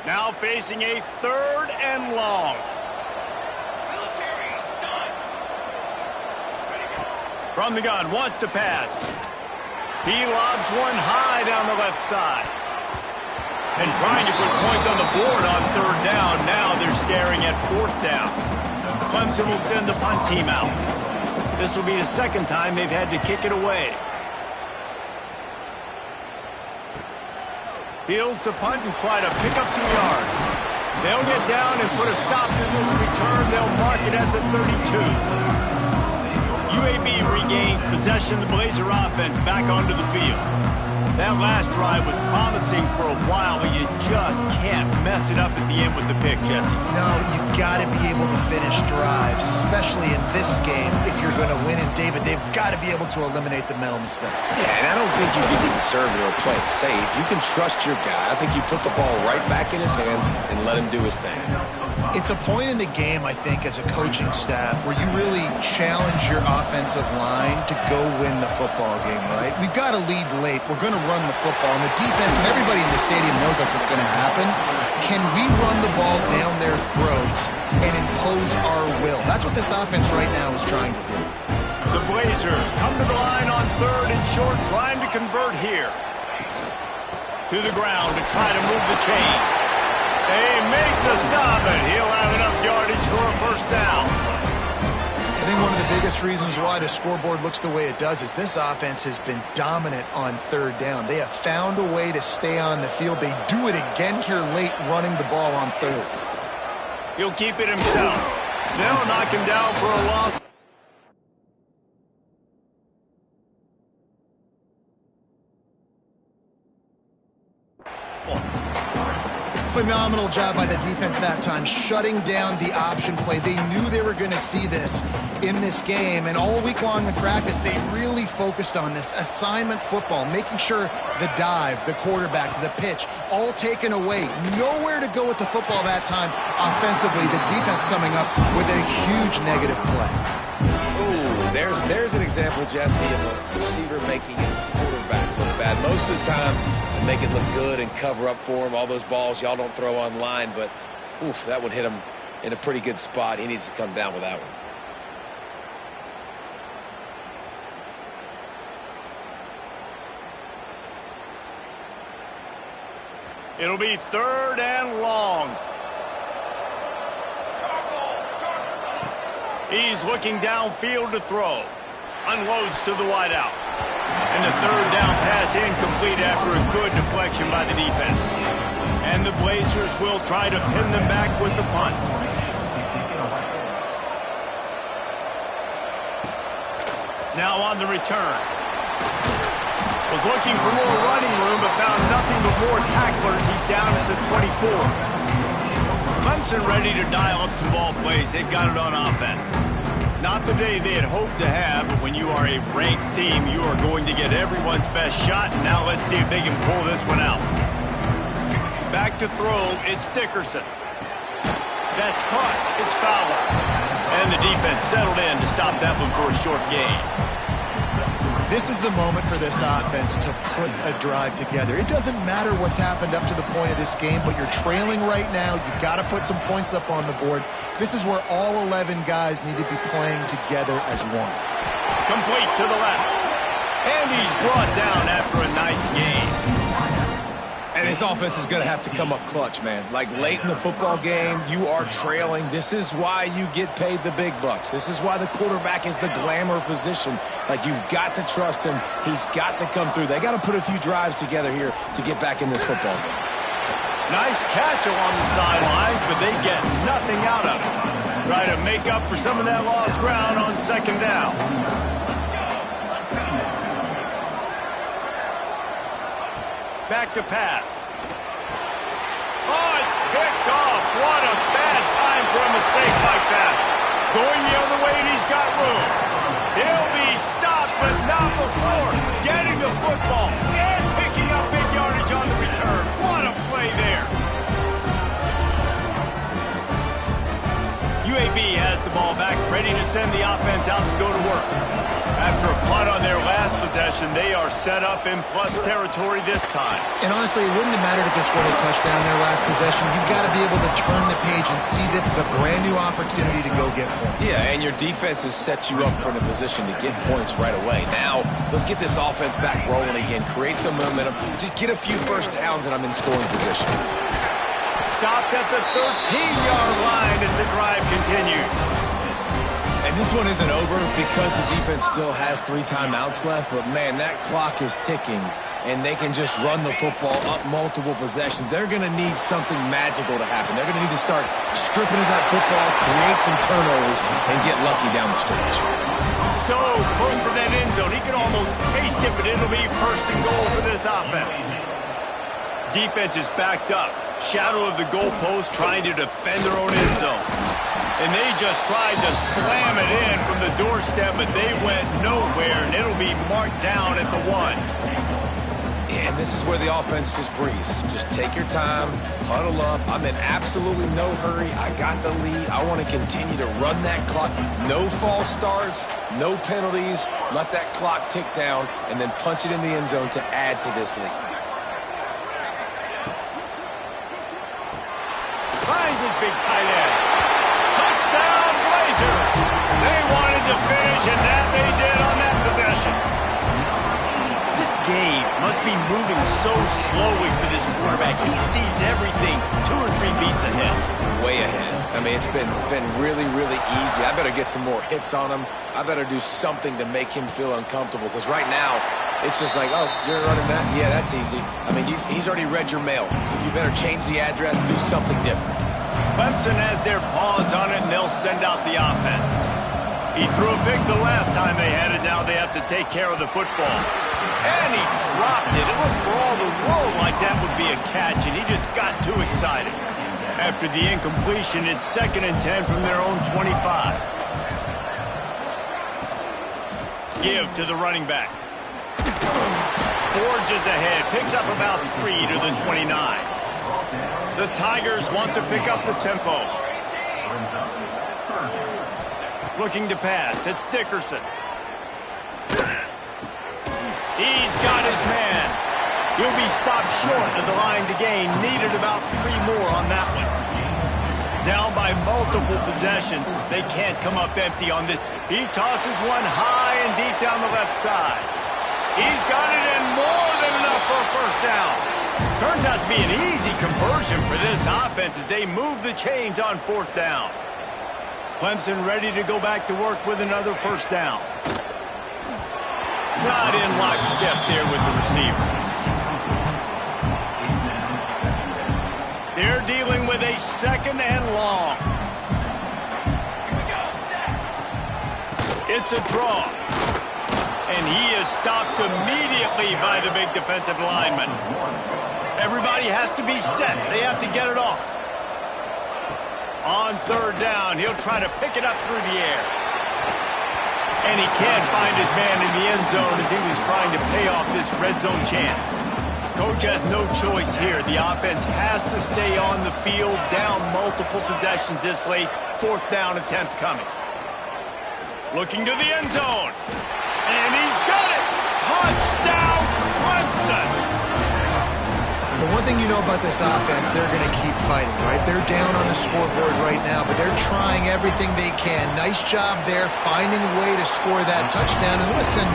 Speaker 1: Now facing a 3rd and long. From the gun, wants to pass. He lobs one high down the left side. And trying to put points on the board on 3rd down. Now they're staring at 4th down. Clemson will send the punt team out. This will be the 2nd time they've had to kick it away. Fields to punt and try to pick up some yards. They'll get down and put a stop to this return. They'll mark it at the 32. UAB regains possession of the Blazer offense back onto the field. That last drive was promising for a while, but you just can't mess it up at the end with the pick, Jesse.
Speaker 2: No, you got to be able to finish drives, especially in this game. If you're going to win, and David, they've got to be able to eliminate the mental mistakes.
Speaker 3: Yeah, and I don't think you can conservative or play it safe. You can trust your guy. I think you put the ball right back in his hands and let him do his thing.
Speaker 2: It's a point in the game, I think, as a coaching staff where you really challenge your offensive line to go win the football game, right? We've got to lead late. We're going to run the football, and the defense and everybody in the stadium knows that's what's going to happen. Can we run the ball down their throats and impose our will? That's what this offense right now is trying to do.
Speaker 1: The Blazers come to the line on 3rd and short, trying to convert here. To the ground to try to move the chains. They make the stop, and he'll have enough yardage for a 1st down.
Speaker 2: I think one of the biggest reasons why the scoreboard looks the way it does is this offense has been dominant on 3rd down. They have found a way to stay on the field. They do it again here late, running the ball on 3rd.
Speaker 1: He'll keep it himself. They'll knock him down for a loss.
Speaker 2: Phenomenal job by the defense that time, shutting down the option play. They knew they were going to see this in this game, and all week long in practice, they really focused on this assignment football, making sure the dive, the quarterback, the pitch, all taken away. Nowhere to go with the football that time offensively. The defense coming up with a huge negative play.
Speaker 3: Ooh, there's an example, Jesse, of a receiver making his quarterback look bad. Most of the time, they make it look good and cover up for him. All those balls y'all don't throw on line, but oof, that would hit him in a pretty good spot. He needs to come down with that one.
Speaker 1: It'll be 3rd and long. He's looking downfield to throw. Unloads to the wideout. And the 3rd down pass incomplete after a good deflection by the defense. And the Blazers will try to pin them back with the punt. Now on the return. Was looking for more running room, but found nothing but more tacklers. He's down at the 24. Clemson ready to dial up some ball plays. They've got it on offense. Not the day they had hoped to have, but when you are a ranked team, you are going to get everyone's best shot. Now let's see if they can pull this one out. Back to throw, it's Dickerson. That's caught, it's Fowler. And the defense settled in to stop that one for a short gain.
Speaker 2: This is the moment for this offense to put a drive together. It doesn't matter what's happened up to the point of this game, but you're trailing right now. You've got to put some points up on the board. This is where all 11 guys need to be playing together as one.
Speaker 1: Complete to the left. And he's brought down after a nice game.
Speaker 3: And his offense is going to have to come up clutch, man. Like late in the football game, you are trailing. This is why you get paid the big bucks. This is why the quarterback is the glamour position. Like, you've got to trust him. He's got to come through. They got to put a few drives together here to get back in this football game.
Speaker 1: Nice catch along the sidelines, but they get nothing out of it. Try to make up for some of that lost ground on second down. Back to pass. Oh, it's picked off. What a bad time for a mistake like that. Going the other way, and he's got room. He'll be stopped, but not before getting the football and picking up big yardage on the return. What a play there. UAB has the ball back, ready to send the offense out to go to work. After a punt on their last possession, they are set up in plus territory this time.
Speaker 2: And honestly, it wouldn't have mattered if this were a touchdown their last possession. You've got to be able to turn the page and see this as a brand new opportunity to go get points.
Speaker 3: Yeah, and your defense has set you up for a position to get points right away. Now, let's get this offense back rolling again. Create some momentum. Just get a few first downs, and I'm in scoring position.
Speaker 1: Stopped at the 13-yard line as the drive continues.
Speaker 3: And this one isn't over because the defense still has 3 timeouts left, but man, that clock is ticking, and they can just run the football up multiple possessions. They're going to need something magical to happen. They're going to need to start stripping at that football, create some turnovers, and get lucky down the stretch.
Speaker 1: So close to that end zone, he can almost taste it, but it'll be first and goal for this offense. Defense is backed up. Shadow of the goalpost, trying to defend their own end zone. And they just tried to slam it in from the doorstep, but they went nowhere, and it'll be marked down at the 1.
Speaker 3: And this is where the offense just breathes. Just take your time, huddle up. I'm in absolutely no hurry. I got the lead. I want to continue to run that clock. No false starts, no penalties. Let that clock tick down, and then punch it in the end zone to add to this lead.
Speaker 1: Finds his big tight end. Touchdown, Blazers! They wanted to finish, and that they did on that possession. This game must be moving so slowly for this quarterback. He sees everything 2 or 3 beats ahead.
Speaker 3: Way ahead. I mean, it's been really, really easy. I better get some more hits on him. I better do something to make him feel uncomfortable, because right now, it's just like, oh, you're running that? Yeah, that's easy. I mean, he's already read your mail. You better change the address, do something different.
Speaker 1: Clemson has their paws on it, and they'll send out the offense. He threw a pick the last time they had it. Now they have to take care of the football. And he dropped it. It looked for all the world like that would be a catch, and he just got too excited. After the incompletion, it's 2nd and 10 from their own 25. Give to the running back. Forges ahead, picks up about 3 to the 29. The Tigers want to pick up the tempo. Looking to pass, it's Dickerson. He's got his man. He'll be stopped short of the line to gain. Needed about 3 more on that one. Down by multiple possessions. They can't come up empty on this. He tosses one high and deep down the left side. He's got it in, more than enough for a first down. Turns out to be an easy conversion for this offense as they move the chains on 4th down. Clemson ready to go back to work with another first down. Not in lockstep there with the receiver. They're dealing with a 2nd and long. It's a draw. And he is stopped immediately by the big defensive lineman. Everybody has to be set. They have to get it off. On third down, he'll try to pick it up through the air. And he can't find his man in the end zone as he was trying to pay off this red zone chance. Coach has no choice here. The offense has to stay on the field, down multiple possessions this late. Fourth down attempt coming. Looking to the end zone. And he's got it! Touchdown, Clemson!
Speaker 2: The one thing you know about this offense, they're going to keep fighting, right? They're down on the scoreboard right now, but they're trying everything they can. Nice job there, finding a way to score that touchdown. And listen,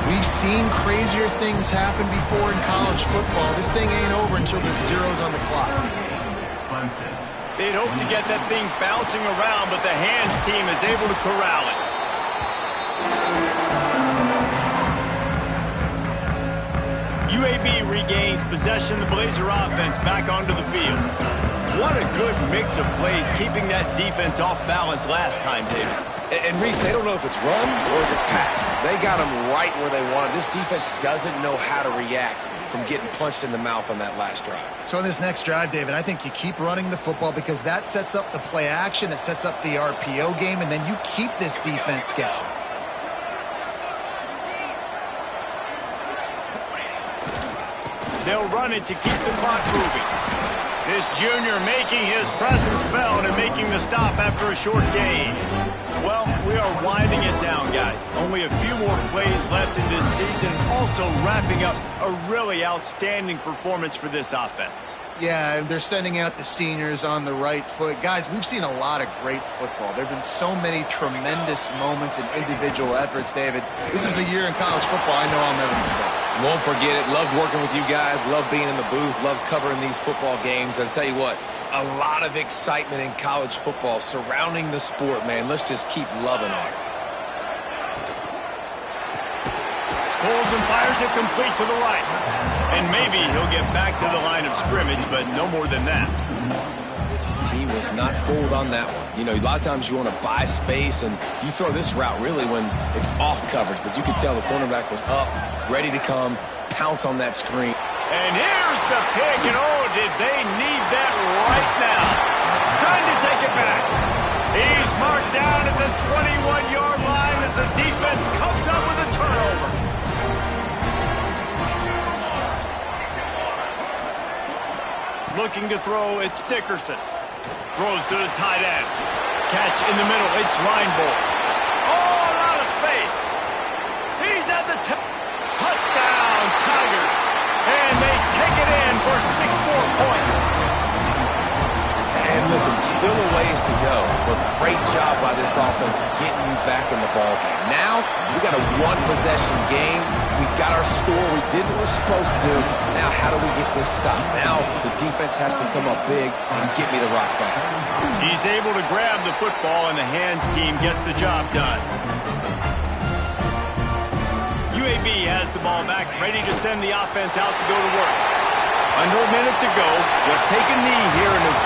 Speaker 2: we've seen crazier things happen before in college football. This thing ain't over until there's zeros on the clock.
Speaker 1: They'd hope to get that thing bouncing around, but the hands team is able to corral it. UAB regains possession of the Blazer offense back onto the field. What a good mix of plays, keeping that defense off balance last time, David.
Speaker 3: And Reese, they don't know if it's run or if it's pass. They got them right where they want them. This defense doesn't know how to react from getting punched in the mouth on that last drive.
Speaker 2: So in this next drive, David, I think you keep running the football because that sets up the play action, it sets up the RPO game, and then you keep this defense guessing.
Speaker 1: They'll run it to keep the clock moving. This junior making his presence felt and making the stop after a short gain. Well, we are winding it down, guys. Only a few more plays left in this season. Also wrapping up a really outstanding performance for this offense.
Speaker 2: Yeah, they're sending out the seniors on the right foot. Guys, we've seen a lot of great football. There have been so many tremendous moments and individual efforts, David. This is a year in college football I know I'll never forget.
Speaker 3: Won't forget it. Loved working with you guys. Loved being in the booth. Loved covering these football games. And I'll tell you what, a lot of excitement in college football surrounding the sport, man. Let's just keep loving on it.
Speaker 1: Pulls and fires it complete to the right. And maybe he'll get back to the line of scrimmage, but no more than that.
Speaker 3: He was not fooled on that one. You know, a lot of times you want to buy space, and you throw this route really when it's off coverage. But you could tell the cornerback was up, ready to come, pounce on that screen.
Speaker 1: And here's the pick, and oh, did they need that right now. Trying to take it back. He's marked down at the 21-yard line as the defense comes up with a turnover. Looking to throw, it's Dickerson. Throws to the tight end. Catch in the middle, it's Reinbold. Oh, a lot of space. He's at the touchdown, Tigers. And they take it in for 6 more points.
Speaker 3: And listen, still a ways to go, but great job by this offense getting you back in the ballgame. Now, we got a one-possession game. We got our score. We did what we're supposed to do. Now, how do we get this stopped? Now, the defense has to come up big and get me the rock back.
Speaker 1: He's able to grab the football, and the hands team gets the job done. UAB has the ball back, ready to send the offense out to go to work. Under a minute to go. Just take a knee here in a